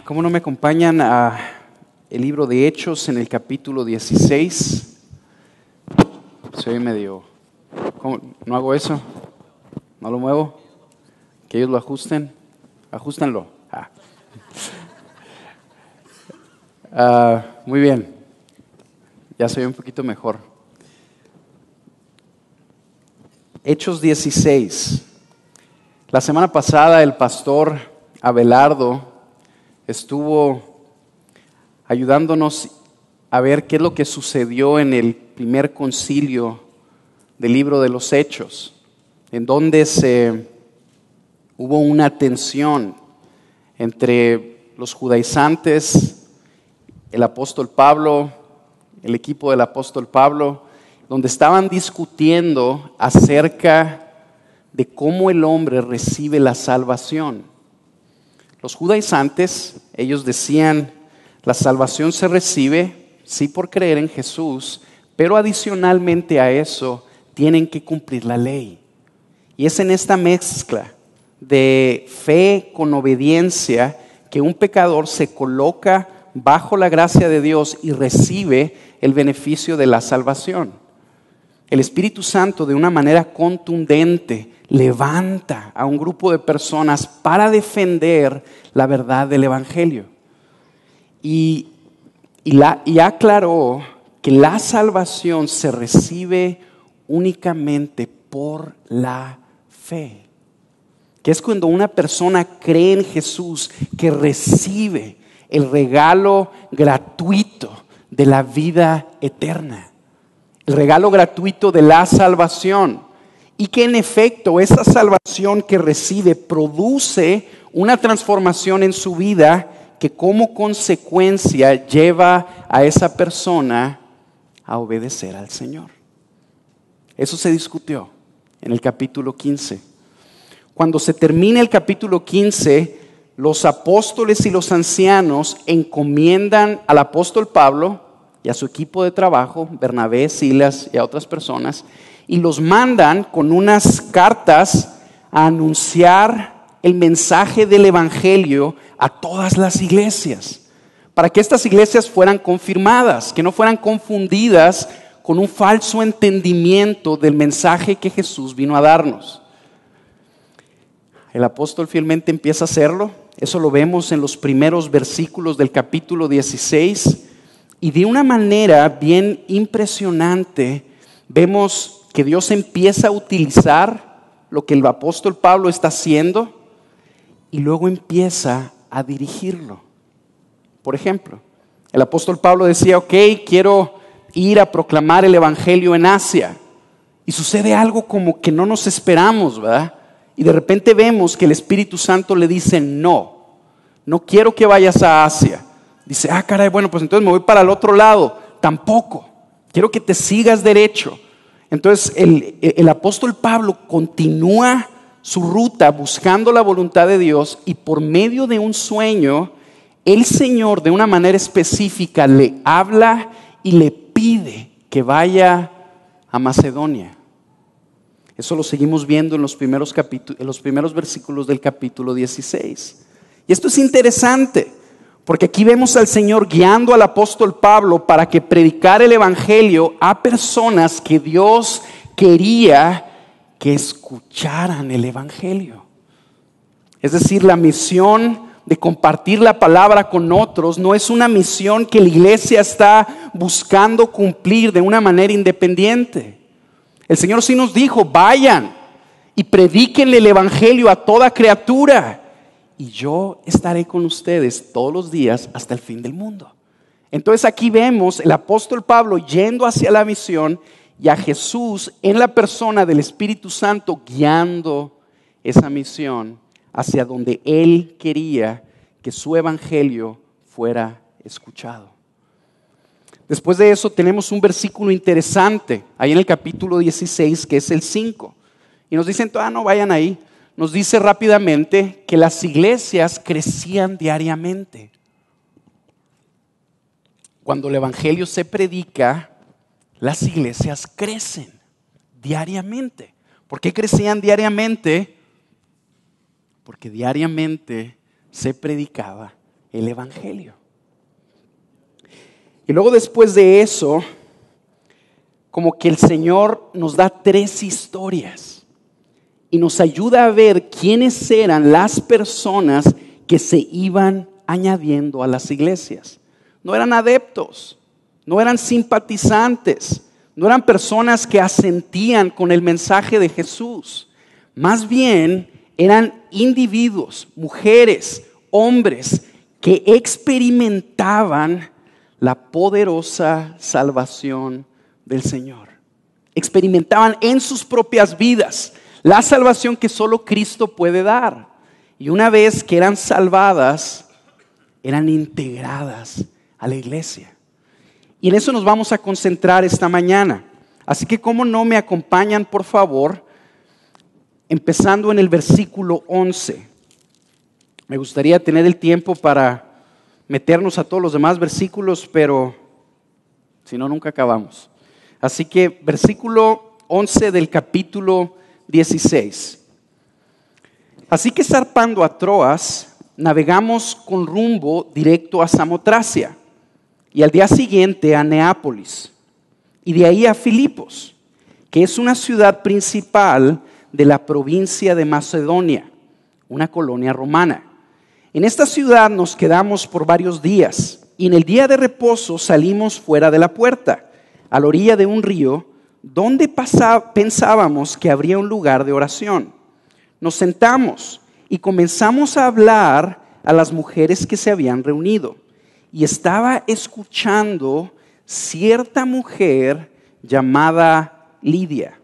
¿Cómo no me acompañan a el libro de Hechos en el capítulo 16? Soy medio... ¿Cómo? ¿No hago eso? ¿No lo muevo? ¿Que ellos lo ajusten? Ajústenlo. Muy bien. Ya soy un poquito mejor. Hechos 16. La semana pasada el pastor Abelardo estuvo ayudándonos a ver qué es lo que sucedió en el primer concilio del libro de los Hechos, en donde hubo una tensión entre los judaizantes, el apóstol Pablo, el equipo del apóstol Pablo, donde estaban discutiendo acerca de cómo el hombre recibe la salvación. Los judaizantes, ellos decían, la salvación se recibe, sí, por creer en Jesús, pero adicionalmente a eso, tienen que cumplir la ley. Y es en esta mezcla de fe con obediencia que un pecador se coloca bajo la gracia de Dios y recibe el beneficio de la salvación. El Espíritu Santo, de una manera contundente, levanta a un grupo de personas para defender la verdad del Evangelio. Y aclaró que la salvación se recibe únicamente por la fe. Que es cuando una persona cree en Jesús que recibe el regalo gratuito de la vida eterna. El regalo gratuito de la salvación. Y que en efecto esa salvación que recibe produce una transformación en su vida que como consecuencia lleva a esa persona a obedecer al Señor. Eso se discutió en el capítulo 15. Cuando se termina el capítulo 15, los apóstoles y los ancianos encomiendan al apóstol Pablo y a su equipo de trabajo, Bernabé, Silas y a otras personas, y los mandan con unas cartas a anunciar el mensaje del Evangelio a todas las iglesias, para que estas iglesias fueran confirmadas, que no fueran confundidas con un falso entendimiento del mensaje que Jesús vino a darnos. El apóstol fielmente empieza a hacerlo. Eso lo vemos en los primeros versículos del capítulo 16. Y de una manera bien impresionante vemos que Dios empieza a utilizar lo que el apóstol Pablo está haciendo y luego empieza a dirigirlo. Por ejemplo, el apóstol Pablo decía, quiero ir a proclamar el evangelio en Asia. Y sucede algo como que no nos esperamos, ¿verdad? Y de repente vemos que el Espíritu Santo le dice, no quiero que vayas a Asia. Dice, caray, bueno, pues entonces me voy para el otro lado. Tampoco, quiero que te sigas derecho. Entonces el apóstol Pablo continúa su ruta buscando la voluntad de Dios y por medio de un sueño, el Señor de una manera específica le habla y le pide que vaya a Macedonia. Eso lo seguimos viendo en los primeros versículos del capítulo 16. Y esto es interesante, porque aquí vemos al Señor guiando al apóstol Pablo para que predicara el evangelio a personas que Dios quería que escucharan el evangelio. Es decir, la misión de compartir la palabra con otros no es una misión que la iglesia está buscando cumplir de una manera independiente. El Señor sí nos dijo, vayan y predíquenle el evangelio a toda criatura. Y yo estaré con ustedes todos los días hasta el fin del mundo. Entonces aquí vemos el apóstol Pablo yendo hacia la misión y a Jesús en la persona del Espíritu Santo guiando esa misión hacia donde Él quería que su evangelio fuera escuchado. Después de eso tenemos un versículo interesante, ahí en el capítulo 16, que es el 5. Y nos dicen, no vayan ahí. Nos dice rápidamente que las iglesias crecían diariamente. Cuando el evangelio se predica, las iglesias crecen diariamente. ¿Por qué crecían diariamente? Porque diariamente se predicaba el evangelio. Y luego después de eso, como que el Señor nos da 3 historias y nos ayuda a ver quiénes eran las personas que se iban añadiendo a las iglesias. No eran adeptos, no eran simpatizantes, no eran personas que asentían con el mensaje de Jesús. Más bien eran individuos, mujeres, hombres que experimentaban la poderosa salvación del Señor. Experimentaban en sus propias vidas la salvación que solo Cristo puede dar. Y una vez que eran salvadas, eran integradas a la iglesia. Y en eso nos vamos a concentrar esta mañana. Así que, ¿cómo no me acompañan, por favor? Empezando en el versículo 11. Me gustaría tener el tiempo para meternos a todos los demás versículos, pero si no, nunca acabamos. Así que versículo 11 del capítulo 16. Así que zarpando a Troas, navegamos con rumbo directo a Samotracia y al día siguiente a Neápolis y de ahí a Filipos, que es una ciudad principal de la provincia de Macedonia, una colonia romana. En esta ciudad nos quedamos por varios días y en el día de reposo salimos fuera de la puerta, a la orilla de un río, donde pensábamos que habría un lugar de oración. Nos sentamos y comenzamos a hablar a las mujeres que se habían reunido. Y estaba escuchando cierta mujer llamada Lidia,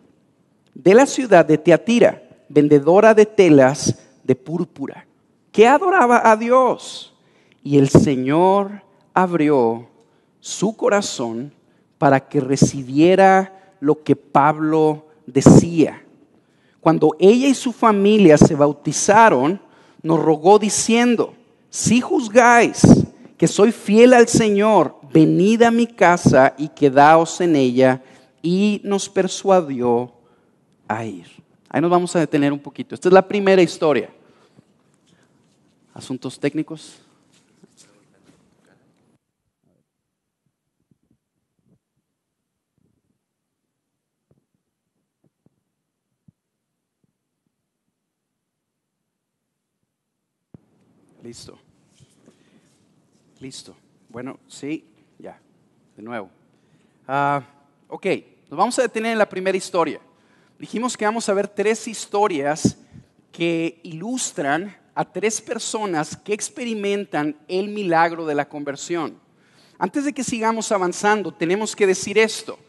de la ciudad de Tiatira, vendedora de telas de púrpura, que adoraba a Dios. Y el Señor abrió su corazón para que recibiera lo que Pablo decía. Cuando ella y su familia se bautizaron, nos rogó diciendo: si juzgáis que soy fiel al Señor, venid a mi casa y quedaos en ella. Y nos persuadió a ir. Ahí nos vamos a detener un poquito. Esta es la primera historia. ¿Asuntos técnicos? Listo. Bueno, sí, ya, de nuevo. Ok, nos vamos a detener en la primera historia. Dijimos que vamos a ver 3 historias que ilustran a 3 personas que experimentan el milagro de la conversión. Antes de que sigamos avanzando, tenemos que decir esto.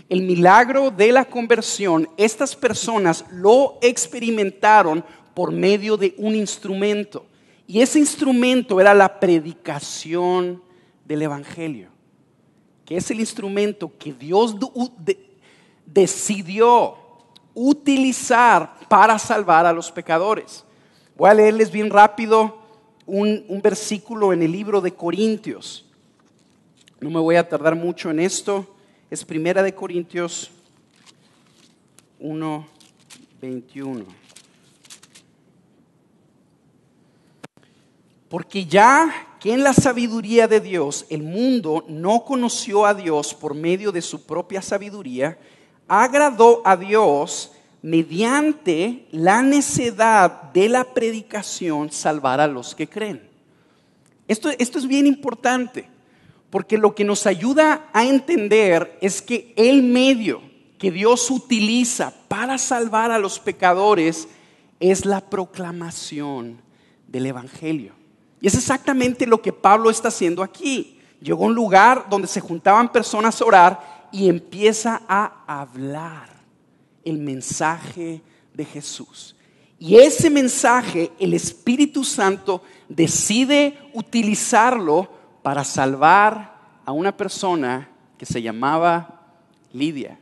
El milagro de la conversión, estas personas lo experimentaron por medio de un instrumento. Y ese instrumento era la predicación del evangelio, que es el instrumento que Dios decidió utilizar para salvar a los pecadores. Voy a leerles bien rápido un versículo en el libro de Corintios. No me voy a tardar mucho en esto. Es Primera de Corintios 1:21. Porque ya que en la sabiduría de Dios el mundo no conoció a Dios por medio de su propia sabiduría, agradó a Dios mediante la necedad de la predicación salvar a los que creen. Esto es bien importante, porque lo que nos ayuda a entender es que el medio que Dios utiliza para salvar a los pecadores es la proclamación del evangelio. Y es exactamente lo que Pablo está haciendo aquí. Llegó a un lugar donde se juntaban personas a orar y empieza a hablar el mensaje de Jesús. Y ese mensaje, el Espíritu Santo decide utilizarlo para salvar a una persona que se llamaba Lidia.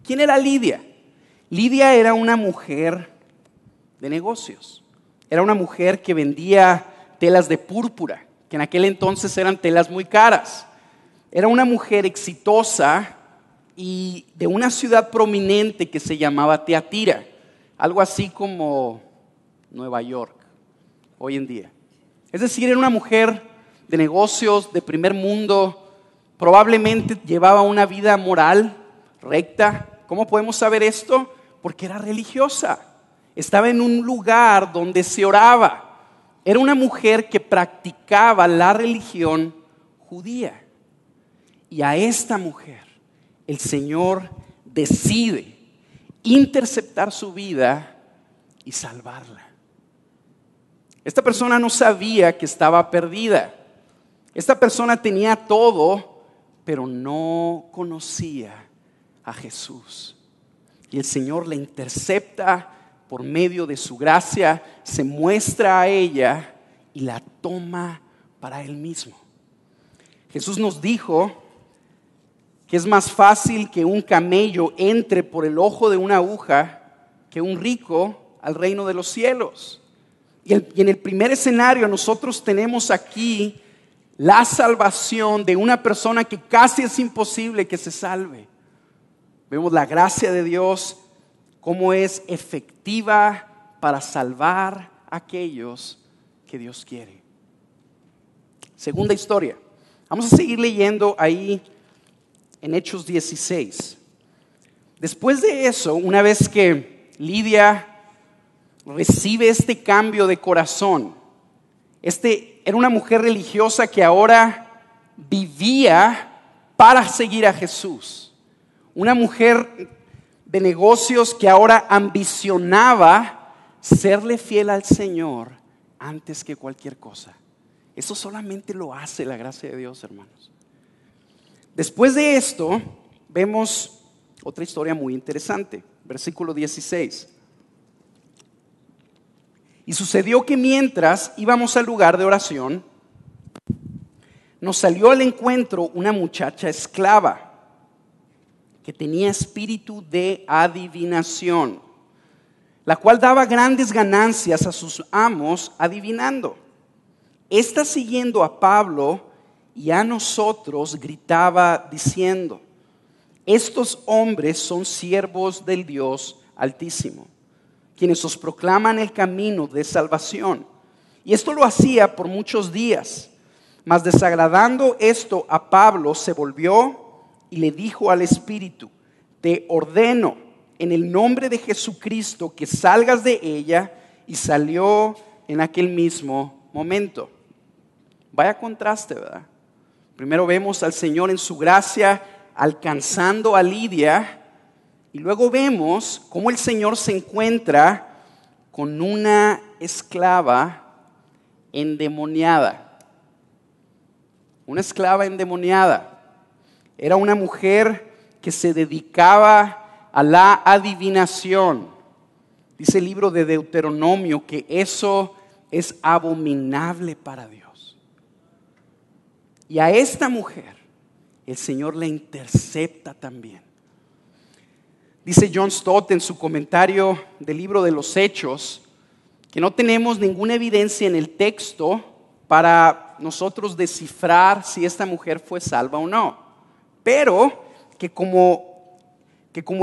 ¿Quién era Lidia? Lidia era una mujer de negocios. Era una mujer que vendía telas de púrpura, que en aquel entonces eran telas muy caras. Era una mujer exitosa y de una ciudad prominente que se llamaba Teatira, algo así como Nueva York hoy en día. Es decir, era una mujer de negocios, de primer mundo, probablemente llevaba una vida moral recta. ¿Cómo podemos saber esto? Porque era religiosa, estaba en un lugar donde se oraba. Era una mujer que practicaba la religión judía. Y a esta mujer el Señor decide interceptar su vida y salvarla. Esta persona no sabía que estaba perdida. Esta persona tenía todo, pero no conocía a Jesús. Y el Señor la intercepta por medio de su gracia, se muestra a ella y la toma para Él mismo. Jesús nos dijo que es más fácil que un camello entre por el ojo de una aguja que un rico al reino de los cielos. Y en el primer escenario nosotros tenemos aquí la salvación de una persona que casi es imposible que se salve. Vemos la gracia de Dios, cómo es efectiva para salvar a aquellos que Dios quiere. Segunda historia. Vamos a seguir leyendo ahí en Hechos 16. Después de eso, una vez que Lidia recibe este cambio de corazón, era una mujer religiosa que ahora vivía para seguir a Jesús. Una mujer de negocios que ahora ambicionaba serle fiel al Señor antes que cualquier cosa. Eso solamente lo hace la gracia de Dios, hermanos. Después de esto, vemos otra historia muy interesante. Versículo 16. Y sucedió que mientras íbamos al lugar de oración, nos salió al encuentro una muchacha esclava que tenía espíritu de adivinación, la cual daba grandes ganancias a sus amos adivinando. Esta, siguiendo a Pablo y a nosotros, gritaba diciendo: estos hombres son siervos del Dios Altísimo, quienes os proclaman el camino de salvación. Y esto lo hacía por muchos días. Mas desagradando esto a Pablo, se volvió y le dijo al espíritu: te ordeno en el nombre de Jesucristo que salgas de ella. Y salió en aquel mismo momento. Vaya contraste, ¿verdad? Primero vemos al Señor en su gracia alcanzando a Lidia, y luego vemos cómo el Señor se encuentra con una esclava endemoniada. Una esclava endemoniada. Era una mujer que se dedicaba a la adivinación. Dice el libro de Deuteronomio que eso es abominable para Dios. Y a esta mujer el Señor la intercepta también. Dice John Stott en su comentario del libro de los Hechos que no tenemos ninguna evidencia en el texto para nosotros descifrar si esta mujer fue salva o no. Pero que como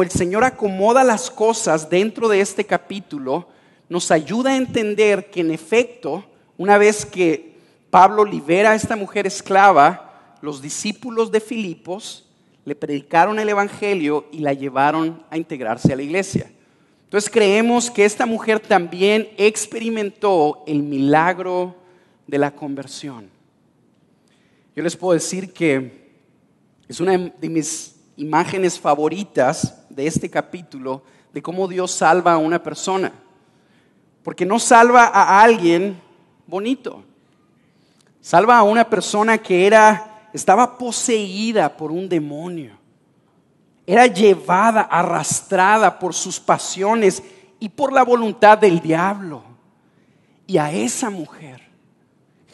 el Señor acomoda las cosas dentro de este capítulo, nos ayuda a entender que en efecto, una vez que Pablo libera a esta mujer esclava, los discípulos de Filipos le predicaron el evangelio y la llevaron a integrarse a la iglesia. Entonces creemos que esta mujer también experimentó el milagro de la conversión. Yo les puedo decir que es una de mis imágenes favoritas de este capítulo de cómo Dios salva a una persona. Porque no salva a alguien bonito. Salva a una persona que estaba poseída por un demonio. Era llevada, arrastrada por sus pasiones y por la voluntad del diablo. Y a esa mujer,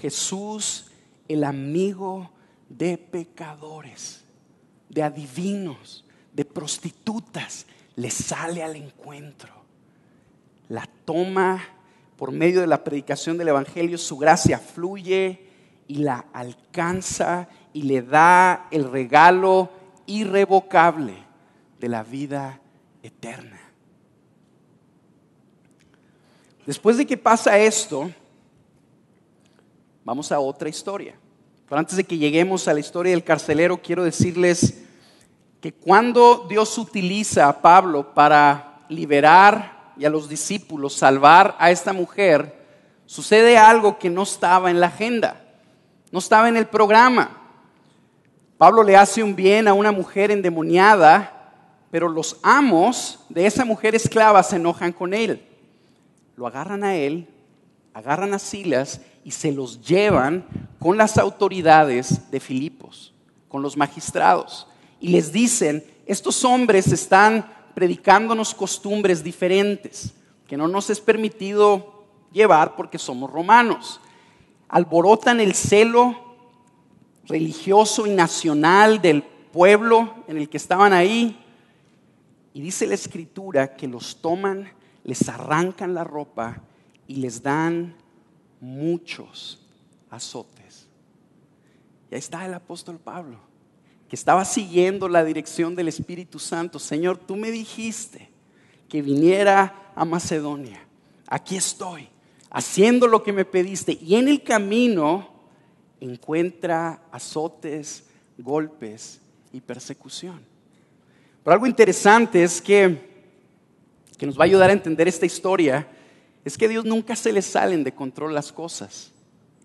Jesús, el amigo de pecadores, de adivinos, de prostitutas, le sale al encuentro. La toma por medio de la predicación del evangelio, su gracia fluye y la alcanza y le da el regalo irrevocable de la vida eterna. Después de que pasa esto, vamos a otra historia. Pero antes de que lleguemos a la historia del carcelero, quiero decirles que cuando Dios utiliza a Pablo para liberar y a los discípulos salvar a esta mujer, sucede algo que no estaba en la agenda, no estaba en el programa. Pablo le hace un bien a una mujer endemoniada, pero los amos de esa mujer esclava se enojan con él. Lo agarran a él, agarran a Silas y se los llevan con las autoridades de Filipos, con los magistrados. Y les dicen, estos hombres están predicándonos costumbres diferentes, que no nos es permitido llevar porque somos romanos. Alborotan el celo religioso y nacional del pueblo en el que estaban ahí. Y dice la escritura que los toman, les arrancan la ropa y les dan muchos azotes. Y ahí está el apóstol Pablo, que estaba siguiendo la dirección del Espíritu Santo. Señor, tú me dijiste que viniera a Macedonia. Aquí estoy, haciendo lo que me pediste. Y en el camino encuentra azotes, golpes y persecución. Pero algo interesante es que nos va a ayudar a entender esta historia, es que a Dios nunca se le salen de control las cosas.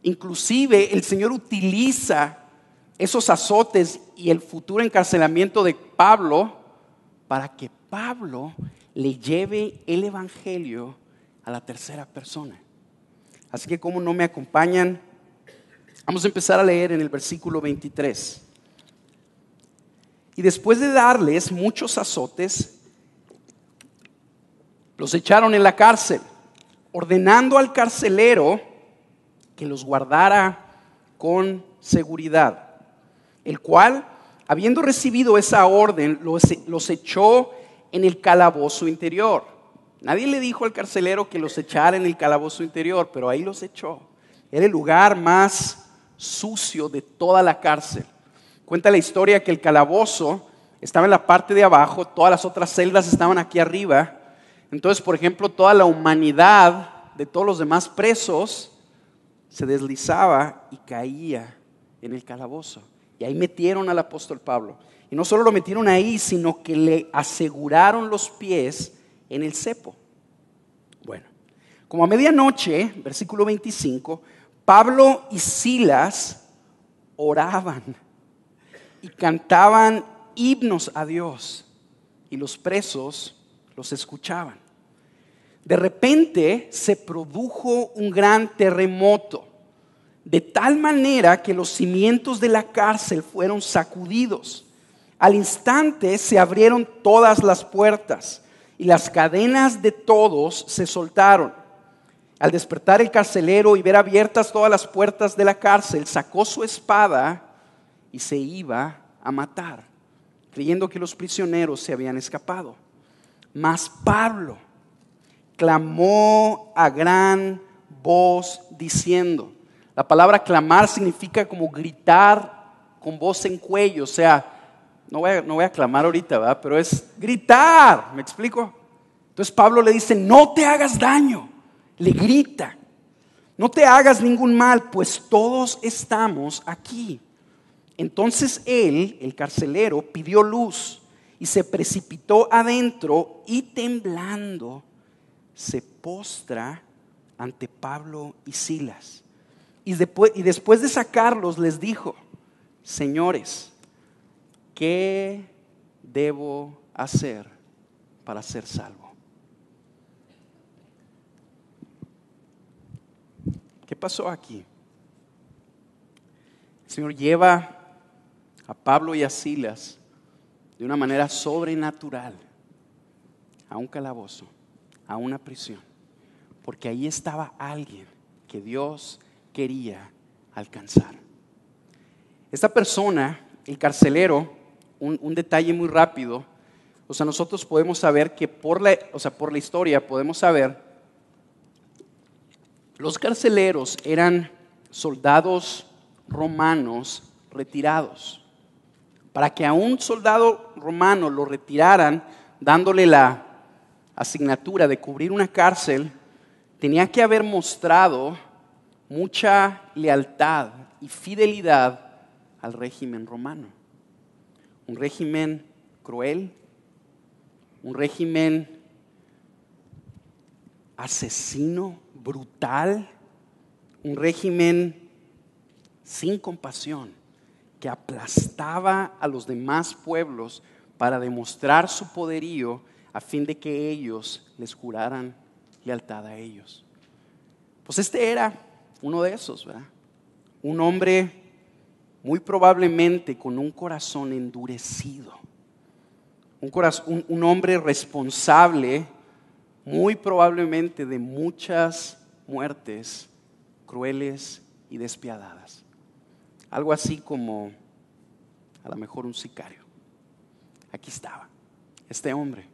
Inclusive el Señor utiliza esos azotes y el futuro encarcelamiento de Pablo para que Pablo le lleve el evangelio a la tercera persona. Así que, como no me acompañan, vamos a empezar a leer en el versículo 23. Y después de darles muchos azotes, los echaron en la cárcel, ordenando al carcelero que los guardara con seguridad, el cual, habiendo recibido esa orden, los echó en el calabozo interior. Nadie le dijo al carcelero que los echara en el calabozo interior, pero ahí los echó. Era el lugar más sucio de toda la cárcel. Cuenta la historia que el calabozo estaba en la parte de abajo, todas las otras celdas estaban aquí arriba. Entonces, por ejemplo, toda la humanidad de todos los demás presos se deslizaba y caía en el calabozo. Y ahí metieron al apóstol Pablo. Y no solo lo metieron ahí, sino que le aseguraron los pies en el cepo. Bueno, como a medianoche, versículo 25, Pablo y Silas oraban y cantaban himnos a Dios, y los presos los escuchaban. De repente se produjo un gran terremoto, de tal manera que los cimientos de la cárcel fueron sacudidos. Al instante se abrieron todas las puertas y las cadenas de todos se soltaron. Al despertar el carcelero y ver abiertas todas las puertas de la cárcel, sacó su espada y se iba a matar, creyendo que los prisioneros se habían escapado. Mas Pablo clamó a gran voz diciendo, la palabra clamar significa como gritar con voz en cuello, o sea, no voy a clamar ahorita, ¿verdad? Pero es gritar, ¿me explico? Entonces Pablo le dice, no te hagas daño, le grita, no te hagas ningún mal, pues todos estamos aquí. Entonces él, el carcelero, pidió luz y se precipitó adentro y temblando se postra ante Pablo y Silas. Y después de sacarlos les dijo, señores, ¿qué debo hacer para ser salvo? ¿Qué pasó aquí? El Señor lleva a Pablo y a Silas de una manera sobrenatural a un calabozo, a una prisión, porque ahí estaba alguien que Dios quería alcanzar. Esta persona, el carcelero, un detalle muy rápido, nosotros podemos saber que por la historia podemos saber, los carceleros eran soldados romanos retirados. Para que a un soldado romano lo retiraran, dándole la asignatura de cubrir una cárcel, tenía que haber mostrado mucha lealtad y fidelidad al régimen romano. Un régimen cruel, un régimen asesino, brutal, un régimen sin compasión, que aplastaba a los demás pueblos para demostrar su poderío a fin de que ellos les juraran lealtad a ellos. Pues este era uno de esos, ¿verdad? Un hombre muy probablemente con un corazón endurecido, un hombre responsable muy probablemente de muchas muertes crueles y despiadadas. Algo así como a lo mejor un sicario. Aquí estaba este hombre.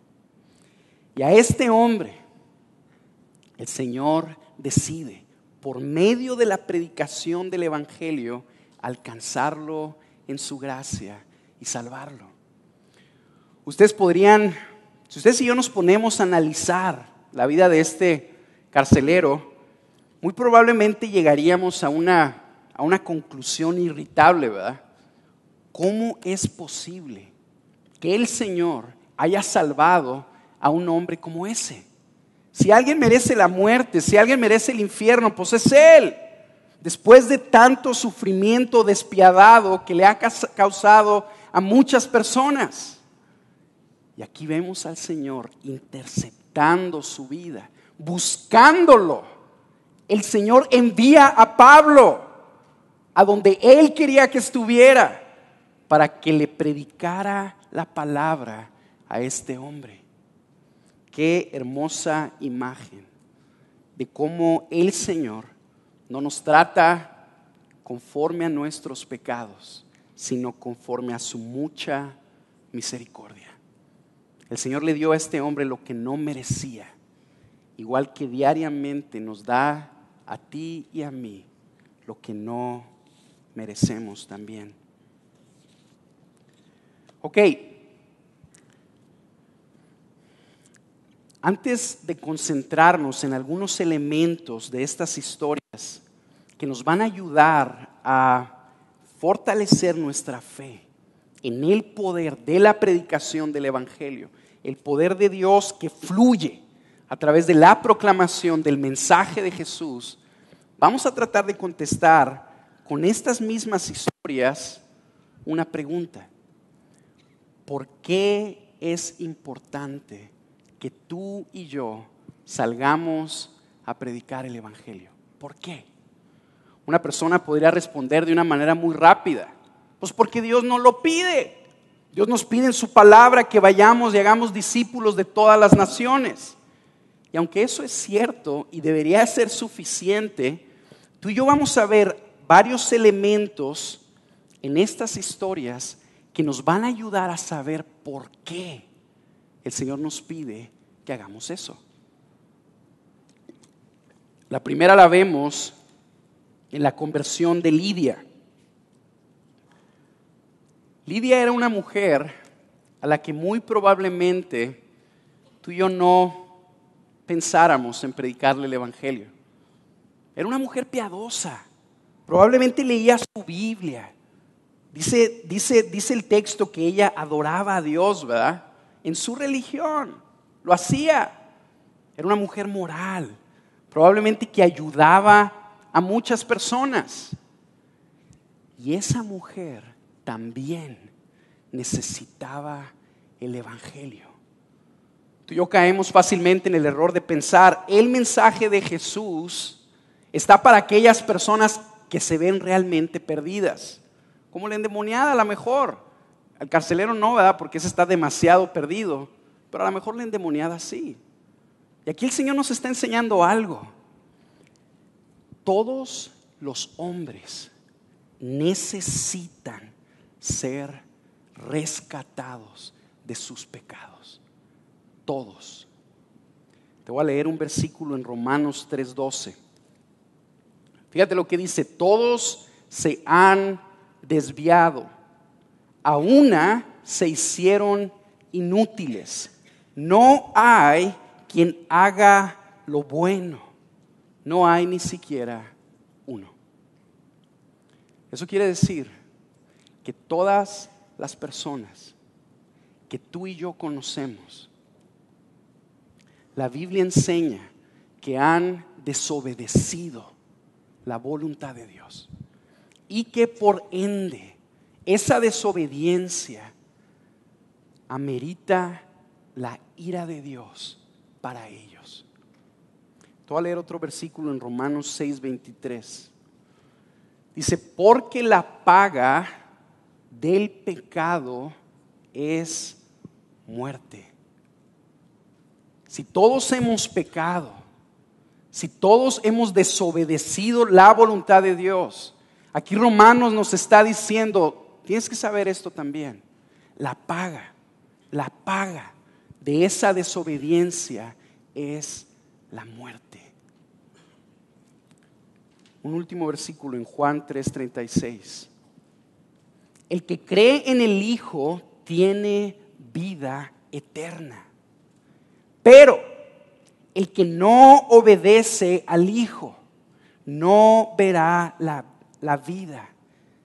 Y a este hombre el Señor decide, por medio de la predicación del Evangelio, alcanzarlo en su gracia y salvarlo. Ustedes podrían, si ustedes y yo nos ponemos a analizar la vida de este carcelero, muy probablemente llegaríamos a una conclusión irritable, ¿verdad? ¿Cómo es posible que el Señor haya salvado a un hombre como ese? Si alguien merece la muerte, si alguien merece el infierno, pues es Él. Después de tanto sufrimiento despiadado que le ha causado a muchas personas. Y aquí vemos al Señor interceptando su vida, buscándolo. El Señor envía a Pablo a donde Él quería que estuviera para que le predicara la palabra a este hombre. Qué hermosa imagen de cómo el Señor no nos trata conforme a nuestros pecados, sino conforme a su mucha misericordia. El Señor le dio a este hombre lo que no merecía, igual que diariamente nos da a ti y a mí lo que no merecemos también. Ok. Antes de concentrarnos en algunos elementos de estas historias que nos van a ayudar a fortalecer nuestra fe en el poder de la predicación del Evangelio, el poder de Dios que fluye a través de la proclamación del mensaje de Jesús, vamos a tratar de contestar con estas mismas historias una pregunta. ¿Por qué es importante que tú y yo salgamos a predicar el Evangelio? ¿Por qué? Una persona podría responder de una manera muy rápida. Pues porque Dios nos lo pide. Dios nos pide en su palabra que vayamos y hagamos discípulos de todas las naciones. Y aunque eso es cierto y debería ser suficiente, tú y yo vamos a ver varios elementos en estas historias que nos van a ayudar a saber por qué el Señor nos pide que hagamos eso. La primera la vemos en la conversión de Lidia. Lidia era una mujer a la que muy probablemente tú y yo no pensáramos en predicarle el Evangelio. Era una mujer piadosa, probablemente leía su Biblia. Dice el texto que ella adoraba a Dios, ¿verdad? En su religión, lo hacía. Era una mujer moral, probablemente que ayudaba a muchas personas. Y esa mujer también necesitaba el Evangelio. Tú y yo caemos fácilmente en el error de pensar, el mensaje de Jesús está para aquellas personas que se ven realmente perdidas. Como la endemoniada a lo mejor. Al carcelero no, ¿verdad? Porque ese está demasiado perdido. Pero a lo mejor la endemoniada sí. Y aquí el Señor nos está enseñando algo. Todos los hombres necesitan ser rescatados de sus pecados. Todos. Te voy a leer un versículo en Romanos 3:12. Fíjate lo que dice: todos se han desviado, a una se hicieron inútiles. No hay quien haga lo bueno. No hay ni siquiera uno. Eso quiere decir que todas las personas que tú y yo conocemos, la Biblia enseña que han desobedecido la voluntad de Dios y que por ende esa desobediencia amerita la ira de Dios para ellos. Te voy a leer otro versículo en Romanos 6:23. Dice: porque la paga del pecado es muerte. Si todos hemos pecado, si todos hemos desobedecido la voluntad de Dios, aquí Romanos nos está diciendo, tienes que saber esto también, la paga de esa desobediencia es la muerte. Un último versículo en Juan 3:36. El que cree en el Hijo tiene vida eterna. Pero el que no obedece al Hijo no verá la vida,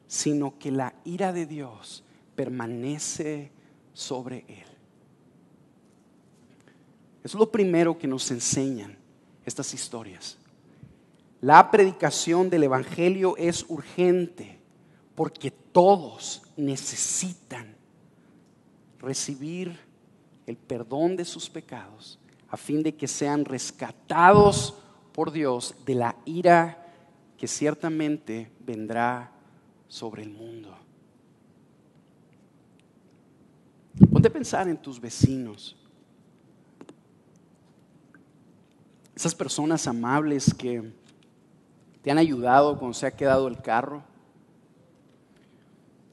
sino que la ira de Dios permanece sobre él. Eso es lo primero que nos enseñan estas historias. La predicación del Evangelio es urgente porque todos necesitan recibir el perdón de sus pecados a fin de que sean rescatados por Dios de la ira que ciertamente vendrá sobre el mundo. Ponte a pensar en tus vecinos, esas personas amables que te han ayudado cuando se ha quedado el carro,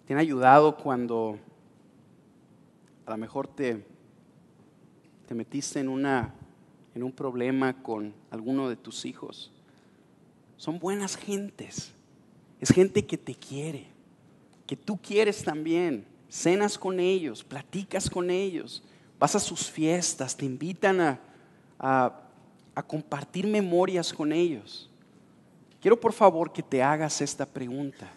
te han ayudado cuando a lo mejor te metiste en un problema con alguno de tus hijos. Son buenas gentes. Es gente que te quiere, que tú quieres también. Cenas con ellos, platicas con ellos, vas a sus fiestas, te invitan a compartir memorias con ellos. Quiero por favor que te hagas esta pregunta.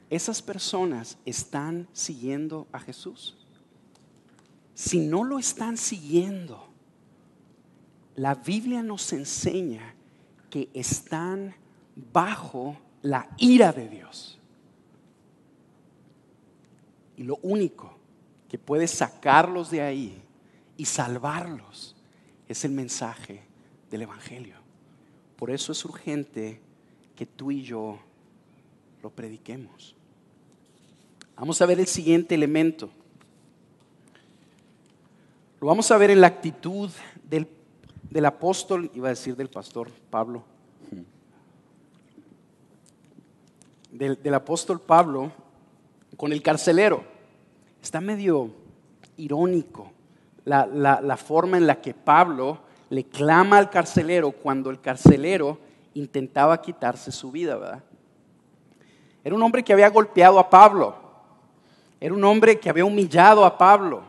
¿Esas personas están siguiendo a Jesús? Si no lo están siguiendo, la Biblia nos enseña que están bajo la ira de Dios. Y lo único que puede sacarlos de ahí y salvarlos es el mensaje del Evangelio. Por eso es urgente que tú y yo lo prediquemos. Vamos a ver el siguiente elemento. Lo vamos a ver en la actitud del apóstol, iba a decir del pastor Pablo, del apóstol Pablo con el carcelero. Está medio irónico la forma en la que Pablo le clama al carcelero cuando el carcelero intentaba quitarse su vida, ¿verdad? Era un hombre que había golpeado a Pablo, era un hombre que había humillado a Pablo,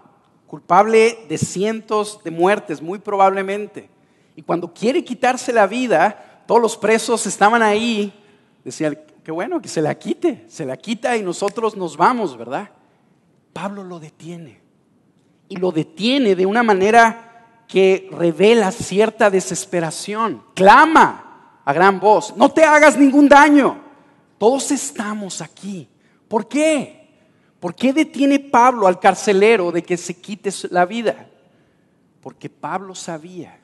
culpable de cientos de muertes, muy probablemente. Y cuando quiere quitarse la vida, todos los presos estaban ahí, decían, qué bueno, que se la quita y nosotros nos vamos, ¿verdad? Pablo lo detiene, y lo detiene de una manera que revela cierta desesperación. Clama a gran voz, no te hagas ningún daño, todos estamos aquí. ¿Por qué? ¿Por qué detiene Pablo al carcelero de que se quite la vida? Porque Pablo sabía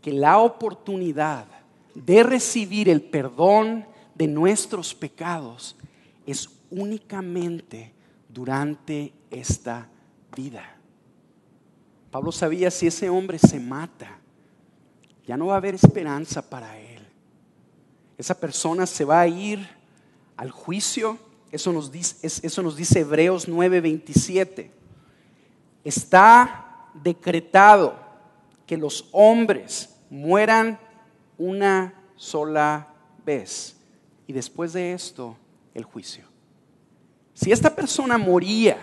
que la oportunidad de recibir el perdón de nuestros pecados es únicamente durante esta vida. Pablo sabía, si ese hombre se mata, ya no va a haber esperanza para él. Esa persona se va a ir al juicio. Eso nos dice Hebreos 9:27. Está decretado que los hombres mueran una sola vez y después de esto el juicio. Si esta persona moría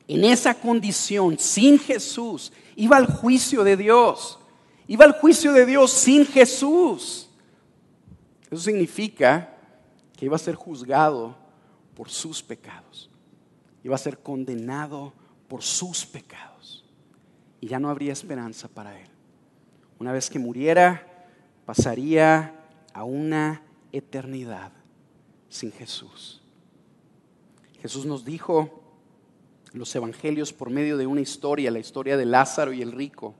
en esa condición sin Jesús, iba al juicio de Dios. Iba al juicio de Dios sin Jesús. Eso significa que iba a ser juzgado por sus pecados. Iba a ser condenado por sus pecados. Y ya no habría esperanza para él. Una vez que muriera, pasaría a una eternidad sin Jesús. Jesús nos dijo en los evangelios por medio de una historia, la historia de Lázaro y el rico,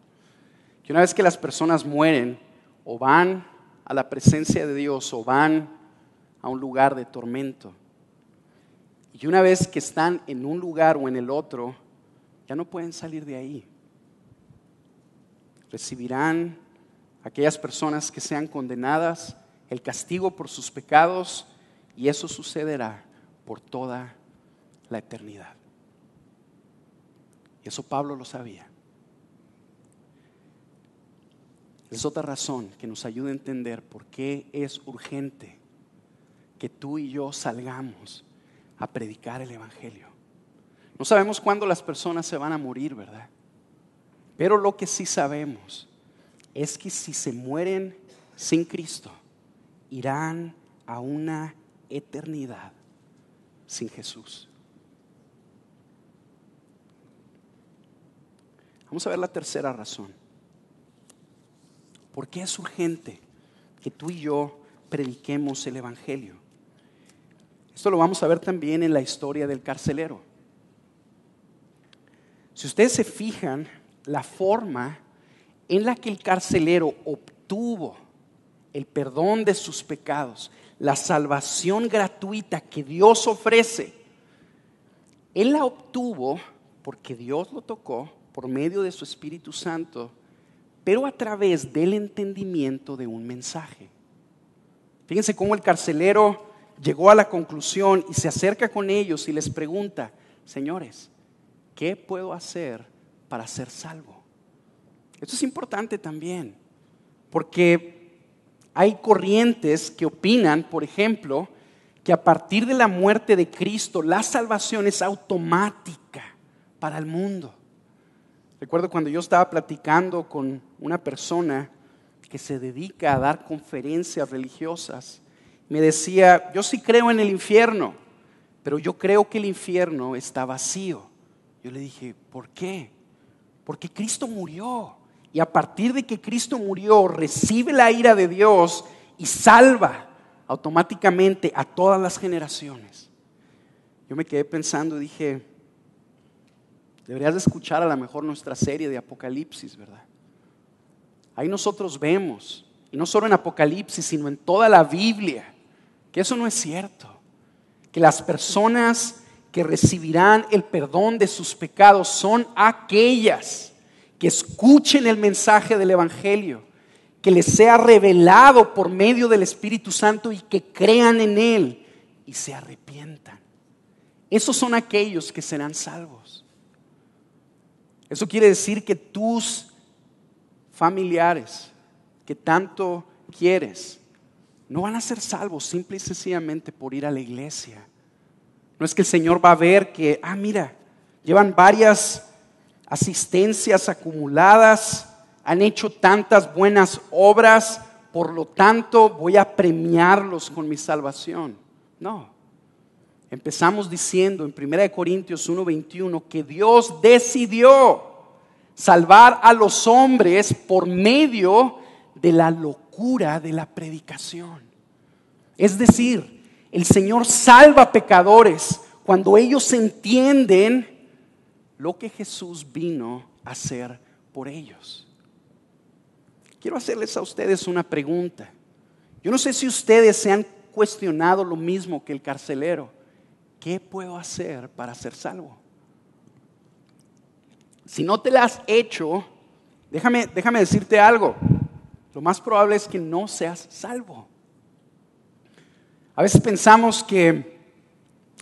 que una vez que las personas mueren, o van a la presencia de Dios o van a un lugar de tormento. Y una vez que están en un lugar o en el otro, ya no pueden salir de ahí. Recibirán aquellas personas que sean condenadas el castigo por sus pecados, y eso sucederá por toda la eternidad. Y eso Pablo lo sabía. Es otra razón que nos ayuda a entender por qué es urgente que tú y yo salgamos a predicar el evangelio. No sabemos cuándo las personas se van a morir, ¿verdad? Pero lo que sí sabemos es que si se mueren sin Cristo, irán a una eternidad sin Jesús. Vamos a ver la tercera razón. ¿Por qué es urgente que tú y yo prediquemos el evangelio? Esto lo vamos a ver también en la historia del carcelero. Si ustedes se fijan, la forma en la que el carcelero obtuvo el perdón de sus pecados, la salvación gratuita que Dios ofrece, él la obtuvo porque Dios lo tocó por medio de su Espíritu Santo, pero a través del entendimiento de un mensaje. Fíjense cómo el carcelero llegó a la conclusión y se acerca con ellos y les pregunta: señores, ¿qué puedo hacer para ser salvo? Esto es importante también, porque hay corrientes que opinan, por ejemplo, que a partir de la muerte de Cristo, la salvación es automática para el mundo. Recuerdo cuando yo estaba platicando con una persona que se dedica a dar conferencias religiosas, me decía: yo sí creo en el infierno, pero yo creo que el infierno está vacío. Yo le dije: ¿por qué? Porque Cristo murió, y a partir de que Cristo murió, recibe la ira de Dios y salva automáticamente a todas las generaciones. Yo me quedé pensando y dije: deberías de escuchar a lo mejor nuestra serie de Apocalipsis, ¿verdad? Ahí nosotros vemos, y no solo en Apocalipsis, sino en toda la Biblia, que eso no es cierto. Que las personas que recibirán el perdón de sus pecados son aquellas que escuchen el mensaje del evangelio, que les sea revelado por medio del Espíritu Santo y que crean en él y se arrepientan. Esos son aquellos que serán salvos. Eso quiere decir que tus familiares que tanto quieres no van a ser salvos simple y sencillamente por ir a la iglesia. No es que el Señor va a ver que, mira, llevan varias asistencias acumuladas, han hecho tantas buenas obras, por lo tanto voy a premiarlos con mi salvación. No. Empezamos diciendo en 1 Corintios 1:21 que Dios decidió salvar a los hombres por medio de la locura de la predicación. Es decir, el Señor salva pecadores cuando ellos entienden lo que Jesús vino a hacer por ellos. Quiero hacerles a ustedes una pregunta. Yo no sé si ustedes se han cuestionado lo mismo que el carcelero. ¿Qué puedo hacer para ser salvo? Si no te la has hecho, déjame decirte algo. lo más probable es que no seas salvo. A veces pensamos que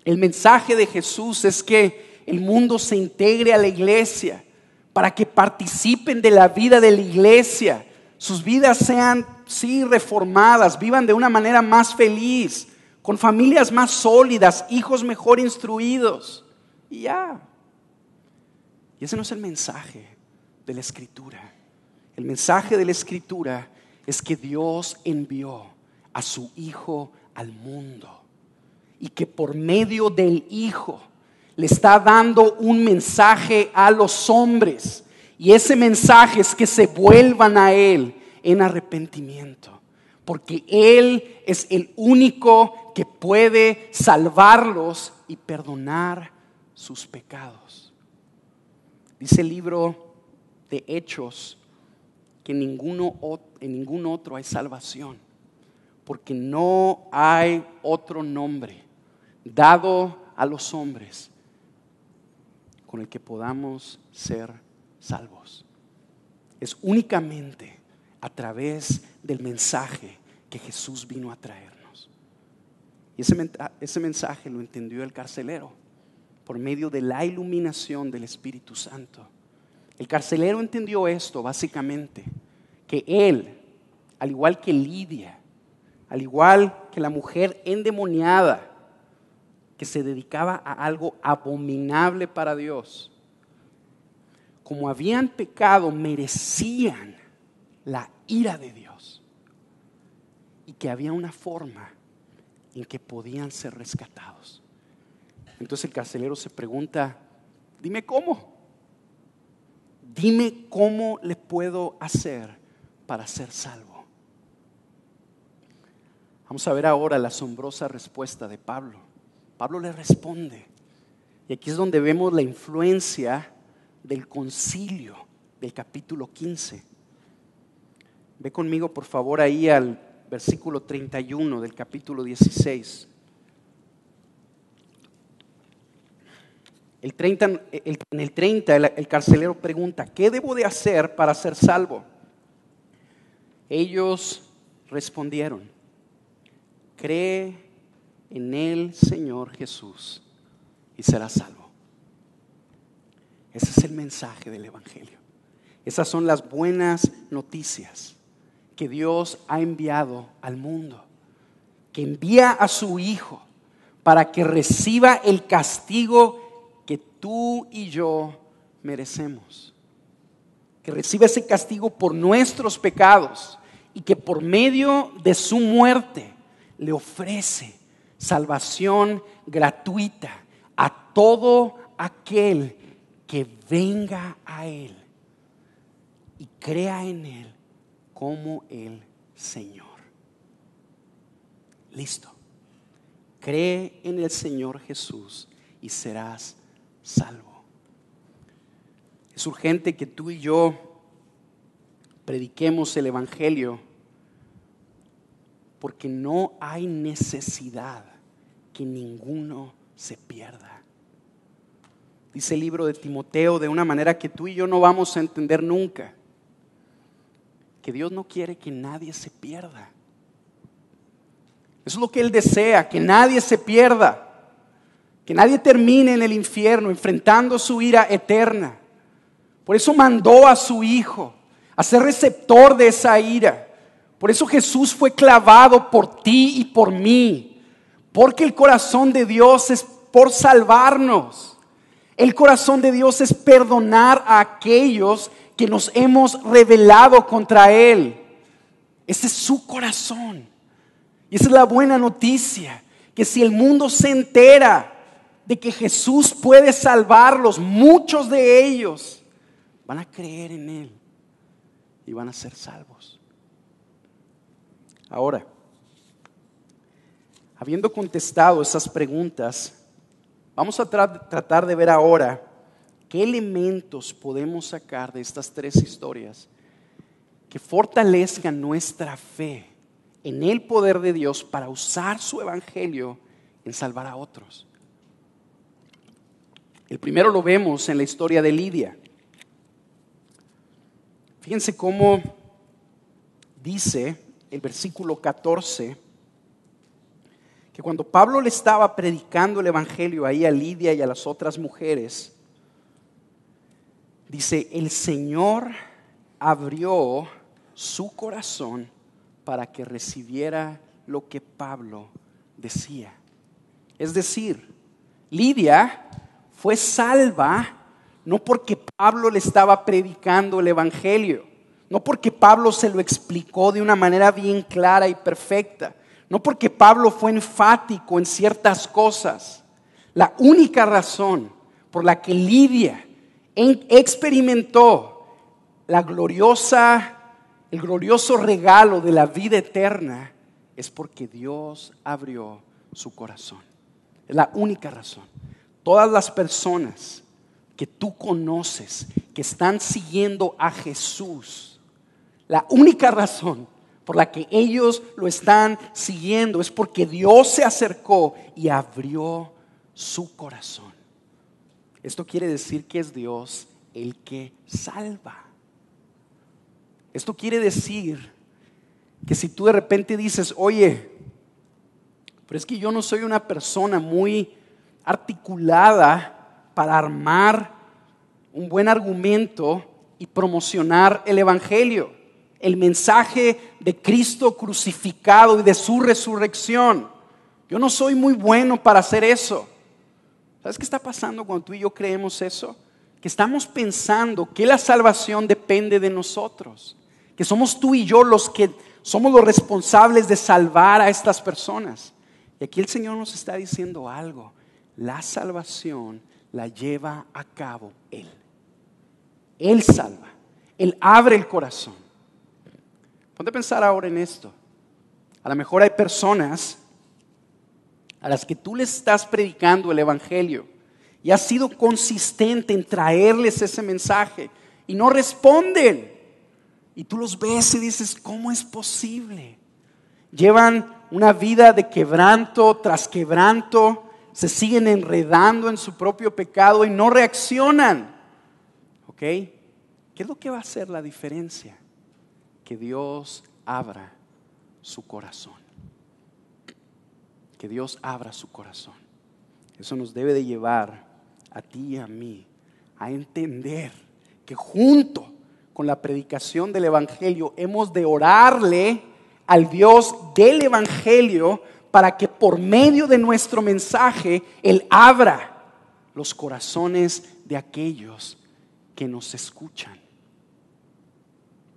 el mensaje de Jesús es que el mundo se integre a la iglesia para que participen de la vida de la iglesia. Sus vidas sean, sí, reformadas, vivan de una manera más feliz, con familias más sólidas, hijos mejor instruidos. Y ya. Y ese no es el mensaje de la Escritura. El mensaje de la Escritura es que Dios envió a su Hijo al mundo y que por medio del Hijo le está dando un mensaje a los hombres, y ese mensaje es que se vuelvan a Él en arrepentimiento, porque Él es el único que puede salvarlos y perdonar sus pecados. Dice el libro de Hechos que en ningún otro hay salvación, porque no hay otro nombre dado a los hombres con el que podamos ser salvos. Es únicamente a través del mensaje que Jesús vino a traernos. Y ese mensaje lo entendió el carcelero por medio de la iluminación del Espíritu Santo. El carcelero entendió esto básicamente, que él, al igual que Lidia, al igual que la mujer endemoniada que se dedicaba a algo abominable para Dios, como habían pecado, merecían la ira de Dios, y que había una forma en que podían ser rescatados. Entonces el carcelero se pregunta: dime cómo. Dime cómo le puedo hacer para ser salvo. Vamos a ver ahora la asombrosa respuesta de Pablo. Pablo le responde, y aquí es donde vemos la influencia del concilio del capítulo 15. Ve conmigo por favor ahí al versículo 31 del capítulo 16. En el 30 el carcelero pregunta: ¿qué debo de hacer para ser salvo? Ellos respondieron: cree en el Señor Jesús y serás salvo. Ese es el mensaje del Evangelio. Esas son las buenas noticias que Dios ha enviado al mundo, que envía a su Hijo para que reciba el castigo que tú y yo merecemos, que reciba ese castigo por nuestros pecados, y que por medio de su muerte le ofrece salvación gratuita a todo aquel que venga a Él y crea en Él como el Señor. Listo. Cree en el Señor Jesús y serás salvo. Es urgente que tú y yo prediquemos el Evangelio, porque no hay necesidad que ninguno se pierda. Dice el libro de Timoteo de una manera que tú y yo no vamos a entender nunca, que Dios no quiere que nadie se pierda. Eso es lo que Él desea, que nadie se pierda, que nadie termine en el infierno enfrentando su ira eterna. Por eso mandó a su Hijo a ser receptor de esa ira. Por eso Jesús fue clavado por ti y por mí, porque el corazón de Dios es por salvarnos. El corazón de Dios es perdonar a aquellos que nos hemos rebelado contra Él. Ese es su corazón. Y esa es la buena noticia, que si el mundo se entera de que Jesús puede salvarlos, muchos de ellos van a creer en Él y van a ser salvos. Ahora, habiendo contestado esas preguntas, vamos a tratar de ver ahora qué elementos podemos sacar de estas tres historias que fortalezcan nuestra fe en el poder de Dios para usar su evangelio en salvar a otros. El primero lo vemos en la historia de Lidia. Fíjense cómo dice el versículo 14, que cuando Pablo le estaba predicando el evangelio ahí a Lidia y a las otras mujeres, dice, el Señor abrió su corazón para que recibiera lo que Pablo decía. Es decir, Lidia fue salva no porque Pablo le estaba predicando el evangelio, no porque Pablo se lo explicó de una manera bien clara y perfecta, no porque Pablo fue enfático en ciertas cosas. La única razón por la que Lidia experimentó el glorioso regalo de la vida eterna es porque Dios abrió su corazón. Es la única razón. Todas las personas que tú conoces que están siguiendo a Jesús, la única razón por la que ellos lo están siguiendo es porque Dios se acercó y abrió su corazón. Esto quiere decir que es Dios el que salva. Esto quiere decir que si tú de repente dices, oye, pero es que yo no soy una persona muy articulada para armar un buen argumento y promocionar el evangelio, el mensaje de Cristo crucificado y de su resurrección. Yo no soy muy bueno para hacer eso. ¿Sabes qué está pasando cuando tú y yo creemos eso? Que estamos pensando que la salvación depende de nosotros, que somos tú y yo los que somos los responsables de salvar a estas personas. Y aquí el Señor nos está diciendo algo. La salvación la lleva a cabo Él. Él salva. Él abre el corazón. Ponte a pensar ahora en esto. A lo mejor hay personas a las que tú les estás predicando el evangelio y has sido consistente en traerles ese mensaje y no responden. Y tú los ves y dices, ¿cómo es posible? Llevan una vida de quebranto tras quebranto, se siguen enredando en su propio pecado y no reaccionan. ¿Ok? ¿Qué es lo que va a hacer la diferencia? Que Dios abra su corazón. Que Dios abra su corazón. Eso nos debe de llevar a ti y a mí a entender que junto con la predicación del evangelio hemos de orarle al Dios del evangelio para que por medio de nuestro mensaje Él abra los corazones de aquellos que nos escuchan.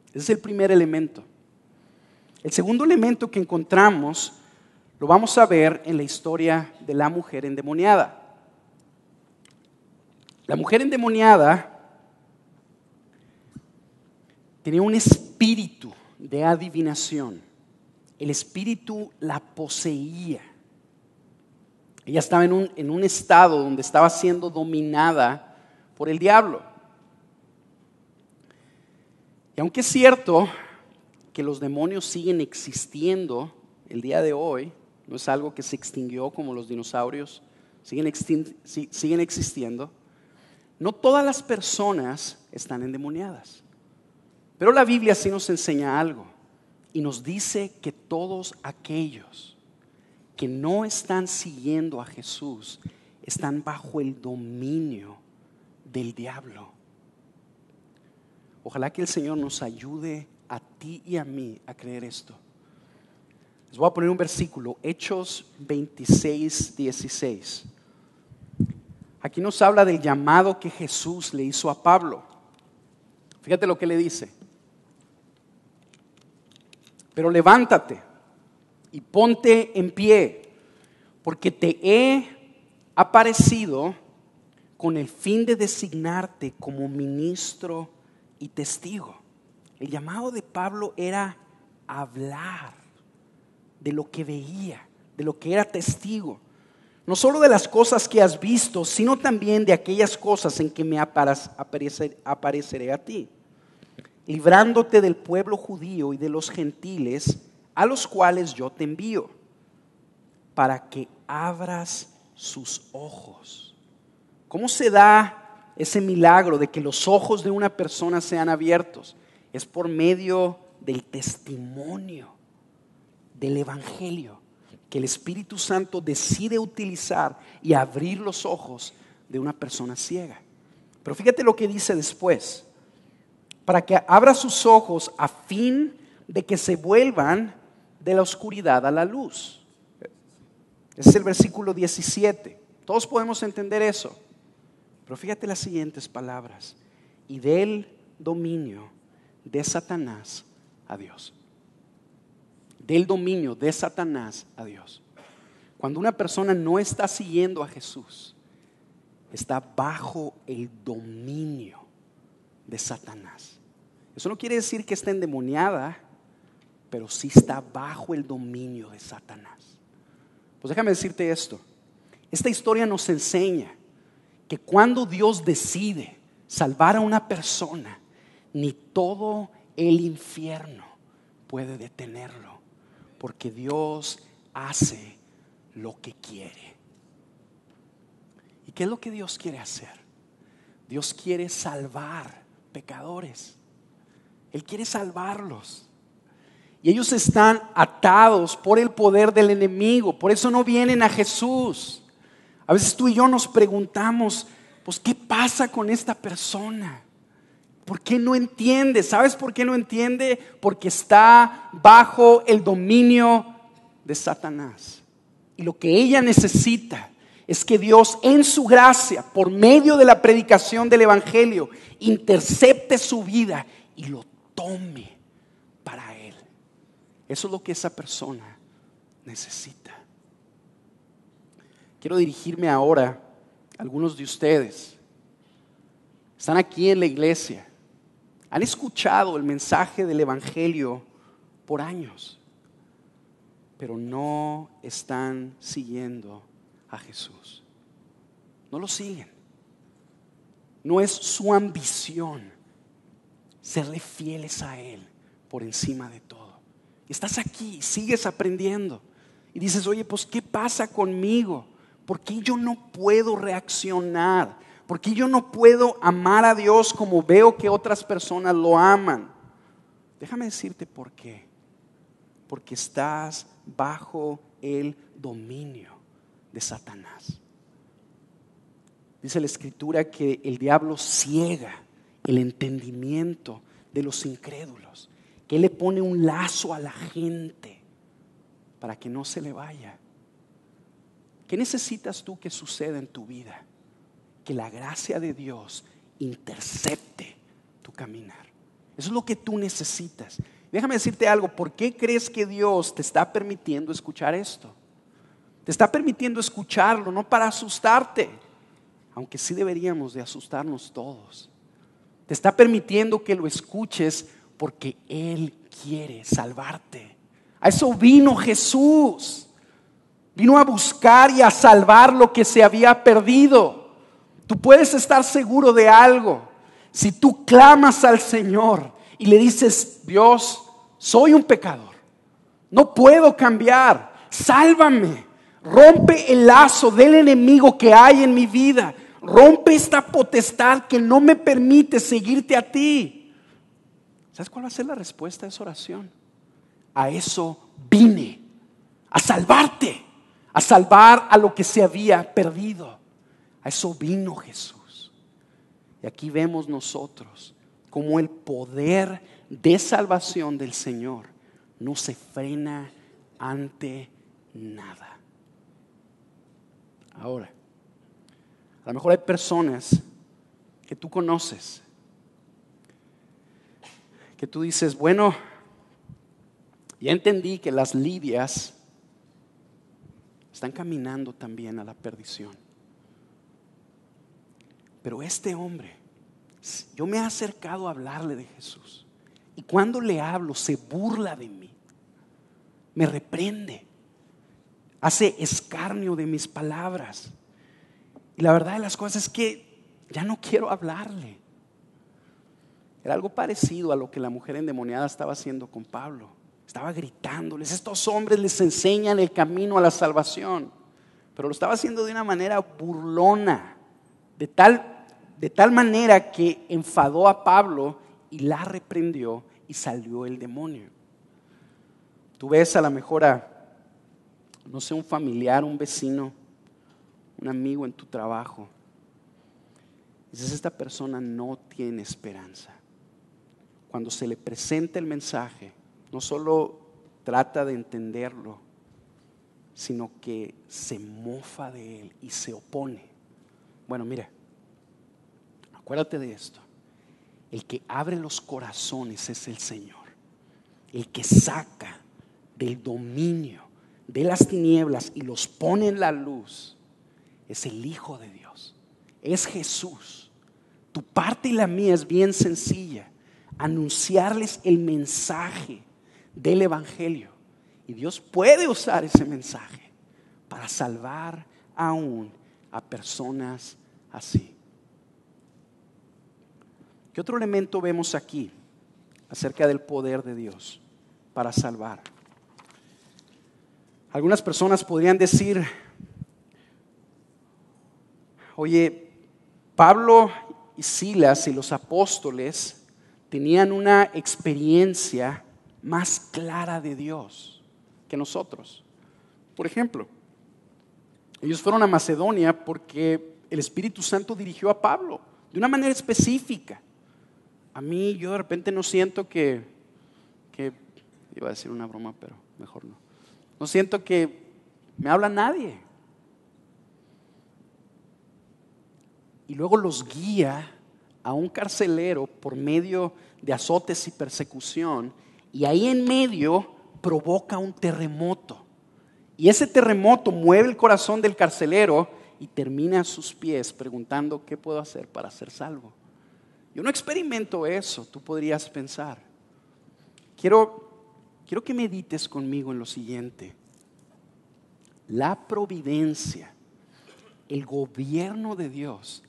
Ese es el primer elemento. El segundo elemento que encontramos lo vamos a ver en la historia de la mujer endemoniada. La mujer endemoniada tenía un espíritu de adivinación. El espíritu la poseía. Ella estaba en un estado donde estaba siendo dominada por el diablo. Y aunque es cierto que los demonios siguen existiendo el día de hoy, no es algo que se extinguió como los dinosaurios, siguen existiendo, no todas las personas están endemoniadas. Pero la Biblia sí nos enseña algo y nos dice que todos aquellos que no están siguiendo a Jesús están bajo el dominio del diablo. Ojalá que el Señor nos ayude a ti y a mí a creer esto. Les voy a poner un versículo, Hechos 26:16. Aquí nos habla del llamado que Jesús le hizo a Pablo. Fíjate lo que le dice. Pero levántate y ponte en pie, porque te he aparecido con el fin de designarte como ministro y testigo. El llamado de Pablo era hablar de lo que veía, de lo que era testigo. No solo de las cosas que has visto, sino también de aquellas cosas en que me apareceré a ti, librándote del pueblo judío y de los gentiles a los cuales yo te envío, para que abras sus ojos. ¿Cómo se da ese milagro de que los ojos de una persona sean abiertos? Es por medio del testimonio del Evangelio que el Espíritu Santo decide utilizar y abrir los ojos de una persona ciega. Pero fíjate lo que dice después: para que abra sus ojos a fin de que se vuelvan de la oscuridad a la luz. Ese es el versículo 17. Todos podemos entender eso. Pero fíjate las siguientes palabras: y del dominio de Satanás a Dios. Del dominio de Satanás a Dios. Cuando una persona no está siguiendo a Jesús, está bajo el dominio de Satanás. Eso no quiere decir que está endemoniada, pero sí está bajo el dominio de Satanás. Pues déjame decirte esto: esta historia nos enseña que cuando Dios decide salvar a una persona, ni todo el infierno puede detenerlo, porque Dios hace lo que quiere. ¿Y qué es lo que Dios quiere hacer? Dios quiere salvar pecadores. Él quiere salvarlos. Y ellos están atados por el poder del enemigo. Por eso no vienen a Jesús. A veces tú y yo nos preguntamos, pues, ¿qué pasa con esta persona? ¿Por qué no entiende? ¿Sabes por qué no entiende? Porque está bajo el dominio de Satanás. Y lo que ella necesita es que Dios, en su gracia, por medio de la predicación del Evangelio, intercepte su vida y lo tome para Él. Eso es lo que esa persona necesita. Quiero dirigirme ahora a algunos de ustedes. Están aquí en la iglesia. Han escuchado el mensaje del Evangelio por años, pero no están siguiendo a Jesús. No lo siguen. No es su ambición serle fieles a Él por encima de todo. Estás aquí, sigues aprendiendo y dices, oye, pues ¿qué pasa conmigo? ¿Por qué yo no puedo reaccionar? ¿Por qué yo no puedo amar a Dios como veo que otras personas lo aman? Déjame decirte por qué. Porque estás bajo el dominio de Satanás. Dice la Escritura que el diablo ciega el entendimiento de los incrédulos, que él le pone un lazo a la gente para que no se le vaya. ¿Qué necesitas tú que suceda en tu vida? Que la gracia de Dios intercepte tu caminar. Eso es lo que tú necesitas. Déjame decirte algo: ¿por qué crees que Dios te está permitiendo escuchar esto? Te está permitiendo escucharlo no para asustarte, aunque sí deberíamos de asustarnos todos. Te está permitiendo que lo escuches porque Él quiere salvarte. A eso vino Jesús. Vino a buscar y a salvar lo que se había perdido. Tú puedes estar seguro de algo. Si tú clamas al Señor y le dices, Dios, soy un pecador, no puedo cambiar, sálvame, rompe el lazo del enemigo que hay en mi vida, rompe esta potestad que no me permite seguirte a ti. ¿Sabes cuál va a ser la respuesta a esa oración? A eso vine, a salvarte, a salvar a lo que se había perdido. A eso vino Jesús. Y aquí vemos nosotros cómo el poder de salvación del Señor no se frena ante nada. Ahora, a lo mejor hay personas que tú conoces, que tú dices, bueno, ya entendí que las Lidias están caminando también a la perdición. Pero este hombre, yo me he acercado a hablarle de Jesús, y cuando le hablo se burla de mí, me reprende, hace escarnio de mis palabras. Y la verdad de las cosas es que ya no quiero hablarle. Era algo parecido a lo que la mujer endemoniada estaba haciendo con Pablo. Estaba gritándoles, estos hombres les enseñan el camino a la salvación, pero lo estaba haciendo de una manera burlona, de tal manera que enfadó a Pablo y la reprendió y salió el demonio. Tú ves a lo mejor no sé, un familiar, un vecino, un amigo en tu trabajo. Dices, esta persona no tiene esperanza. Cuando se le presenta el mensaje, no solo trata de entenderlo, sino que se mofa de él y se opone. Bueno, mira, acuérdate de esto. El que abre los corazones es el Señor. El que saca del dominio de las tinieblas y los pone en la luz es el Hijo de Dios. Es Jesús. Tu parte y la mía es bien sencilla. Anunciarles el mensaje del Evangelio. Y Dios puede usar ese mensaje para salvar aún a personas así. ¿Qué otro elemento vemos aquí acerca del poder de Dios para salvar? Algunas personas podrían decir, oye, Pablo y Silas y los apóstoles tenían una experiencia más clara de Dios que nosotros. Por ejemplo, ellos fueron a Macedonia porque el Espíritu Santo dirigió a Pablo de una manera específica. A mí yo de repente no siento que iba a decir una broma, pero mejor no. No siento que me habla nadie. Y luego los guía a un carcelero por medio de azotes y persecución, y ahí en medio provoca un terremoto. Y ese terremoto mueve el corazón del carcelero y termina a sus pies preguntando, ¿qué puedo hacer para ser salvo? Yo no experimento eso, tú podrías pensar. Quiero que medites conmigo en lo siguiente. La providencia, el gobierno de Dios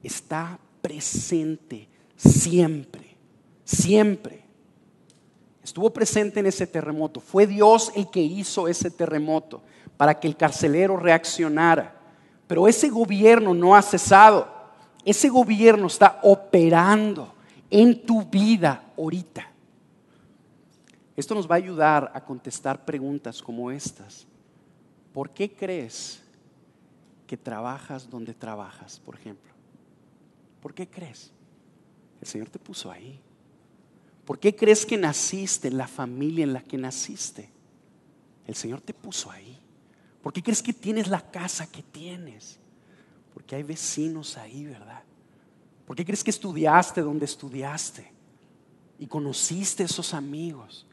está presente siempre, siempre. Estuvo presente en ese terremoto. Fue Dios el que hizo ese terremoto para que el carcelero reaccionara. Pero ese gobierno no ha cesado. Ese gobierno está operando en tu vida ahorita. Esto nos va a ayudar a contestar preguntas como estas. ¿Por qué crees que trabajas donde trabajas, por ejemplo? ¿Por qué crees? El Señor te puso ahí. ¿Por qué crees que naciste en la familia en la que naciste? El Señor te puso ahí. ¿Por qué crees que tienes la casa que tienes? Porque hay vecinos ahí, ¿verdad? ¿Por qué crees que estudiaste donde estudiaste? Y conociste esos amigos.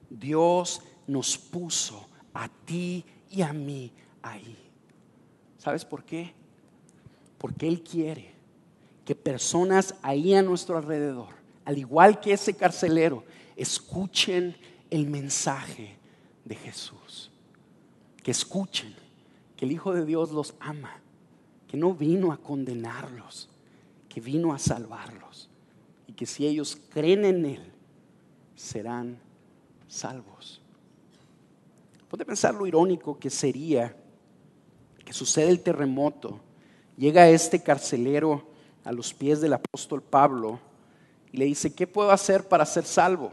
Dios nos puso a ti y a mí ahí. ¿Sabes por qué? Porque Él quiere que personas ahí a nuestro alrededor, al igual que ese carcelero, escuchen el mensaje de Jesús. Que escuchen que el Hijo de Dios los ama, que no vino a condenarlos, que vino a salvarlos, y que si ellos creen en Él, serán salvos. Puede pensar lo irónico que sería que sucede el terremoto, llega este carcelero a los pies del apóstol Pablo y le dice, ¿qué puedo hacer para ser salvo?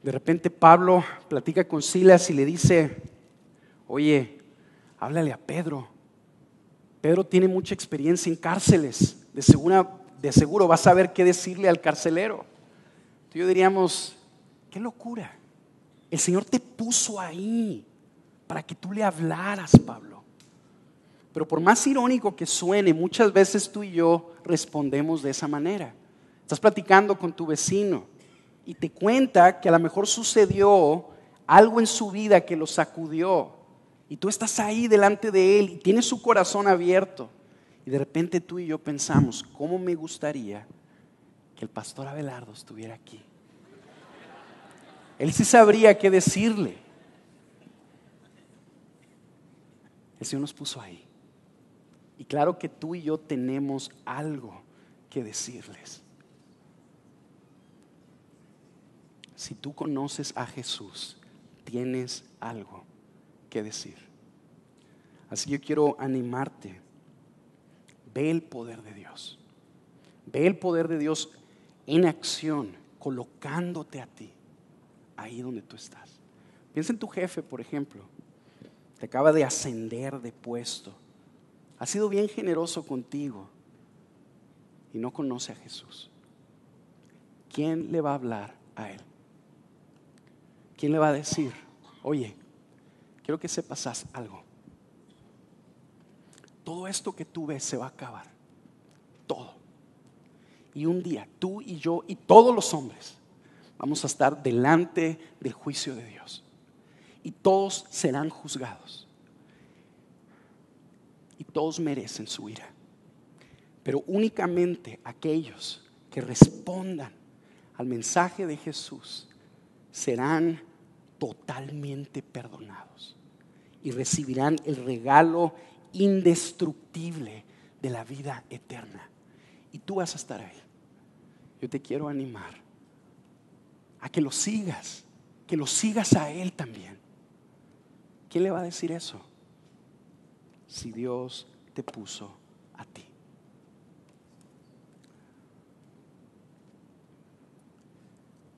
De repente Pablo platica con Silas y le dice, oye, háblale a Pedro. Pedro tiene mucha experiencia en cárceles, de seguro va a saber qué decirle al carcelero. Entonces yo diríamos, qué locura. El Señor te puso ahí para que tú le hablaras, Pablo. Pero por más irónico que suene, muchas veces tú y yo respondemos de esa manera. Estás platicando con tu vecino y te cuenta que a lo mejor sucedió algo en su vida que lo sacudió. Y tú estás ahí delante de él y tienes su corazón abierto. Y de repente tú y yo pensamos, ¿cómo me gustaría que el pastor Abelardo estuviera aquí? Él sí sabría qué decirle. El Señor nos puso ahí. Y claro que tú y yo tenemos algo que decirles. Si tú conoces a Jesús, tienes algo que decir. Así que yo quiero animarte. Ve el poder de Dios. Ve el poder de Dios en acción colocándote a ti ahí donde tú estás. Piensa en tu jefe, por ejemplo. Te acaba de ascender de puesto. Ha sido bien generoso contigo y no conoce a Jesús. ¿Quién le va a hablar a él? ¿Quién le va a decir, oye, quiero que sepas algo? Todo esto que tú ves se va a acabar. Todo. Y un día tú y yo y todos los hombres vamos a estar delante del juicio de Dios. Y todos serán juzgados. Y todos merecen su ira. Pero únicamente aquellos que respondan al mensaje de Jesús serán totalmente perdonados y recibirán el regalo indestructible de la vida eterna. Y tú vas a estar ahí. Yo te quiero animar a que lo sigas a Él también. ¿Quién le va a decir eso? Si Dios te puso a ti.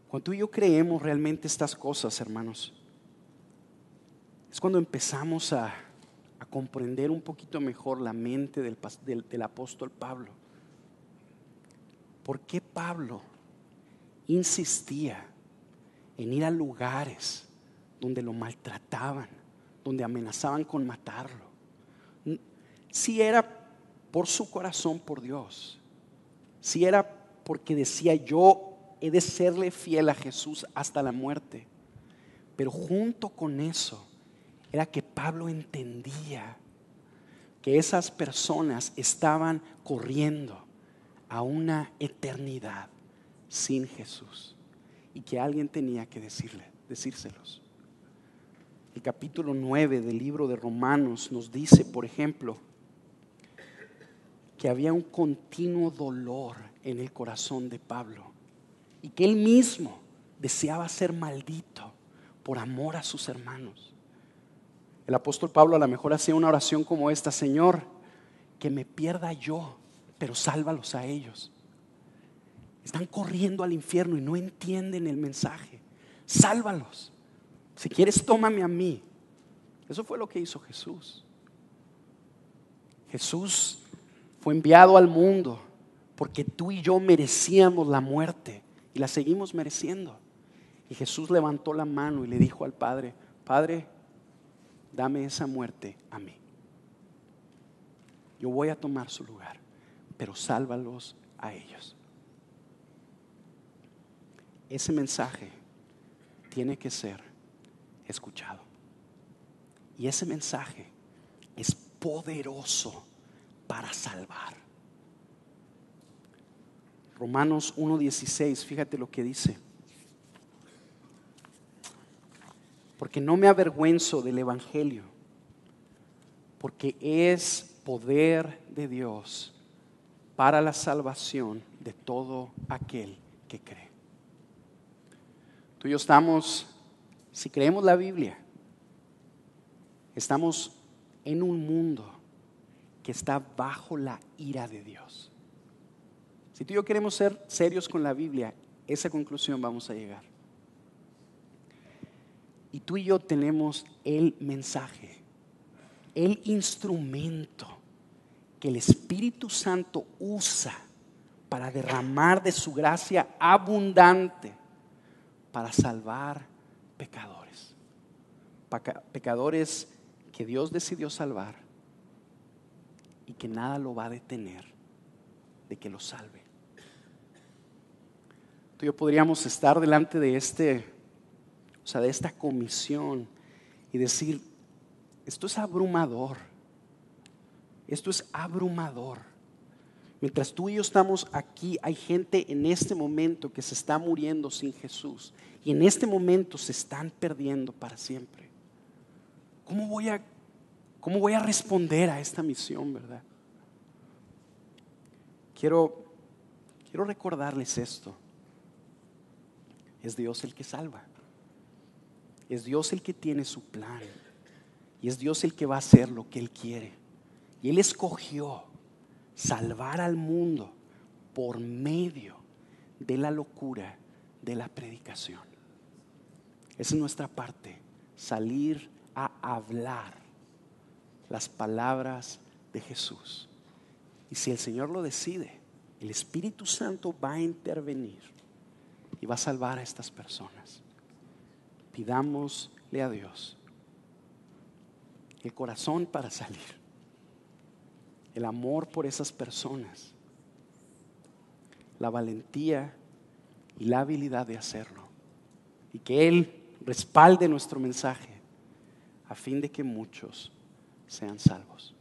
Cuando tú y yo creemos realmente estas cosas, hermanos, es cuando empezamos a comprender un poquito mejor la mente del apóstol Pablo. ¿Por qué Pablo insistía en ir a lugares donde lo maltrataban, donde amenazaban con matarlo? Si era por su corazón por Dios, si era porque decía yo he de serle fiel a Jesús hasta la muerte, pero junto con eso era que Pablo entendía que esas personas estaban corriendo a una eternidad sin Jesús y que alguien tenía que decírselos. El capítulo 9 del libro de Romanos nos dice, por ejemplo, que había un continuo dolor en el corazón de Pablo y que él mismo deseaba ser maldito por amor a sus hermanos. El apóstol Pablo a lo mejor hacía una oración como esta: Señor, que me pierda yo, pero sálvalos a ellos. Están corriendo al infierno y no entienden el mensaje. Sálvalos. Si quieres, tómame a mí. Eso fue lo que hizo Jesús. Jesús fue enviado al mundo porque tú y yo merecíamos la muerte y la seguimos mereciendo. Y Jesús levantó la mano y le dijo al Padre: Padre, dame esa muerte a mí. Yo voy a tomar su lugar, pero sálvalos a ellos. Ese mensaje tiene que ser escuchado. Y ese mensaje es poderoso para salvar. Romanos 1:16, fíjate lo que dice. Porque no me avergüenzo del evangelio, porque es poder de Dios para la salvación de todo aquel que cree. Tú y yo estamos, si creemos la Biblia, estamos en un mundo que está bajo la ira de Dios. Si tú y yo queremos ser serios con la Biblia, esa conclusión vamos a llegar. Y tú y yo tenemos el mensaje, el instrumento que el Espíritu Santo usa para derramar de su gracia abundante para salvar pecadores. Pecadores que Dios decidió salvar y que nada lo va a detener de que lo salve. Tú y yo podríamos estar delante de de esta comisión y decir: esto es abrumador. Esto es abrumador. Mientras tú y yo estamos aquí, hay gente en este momento que se está muriendo sin Jesús y en este momento se están perdiendo para siempre. ¿Cómo voy a responder a esta misión, verdad? Quiero recordarles esto. Es Dios el que salva. Es Dios el que tiene su plan. Y es Dios el que va a hacer lo que Él quiere. Y Él escogió salvar al mundo por medio de la locura de la predicación. Esa es nuestra parte, salir a hablar las palabras de Jesús. Y si el Señor lo decide, el Espíritu Santo va a intervenir y va a salvar a estas personas. Pidámosle a Dios el corazón para salir, el amor por esas personas, la valentía y la habilidad de hacerlo, y que Él respalde nuestro mensaje a fin de que muchos sean salvos.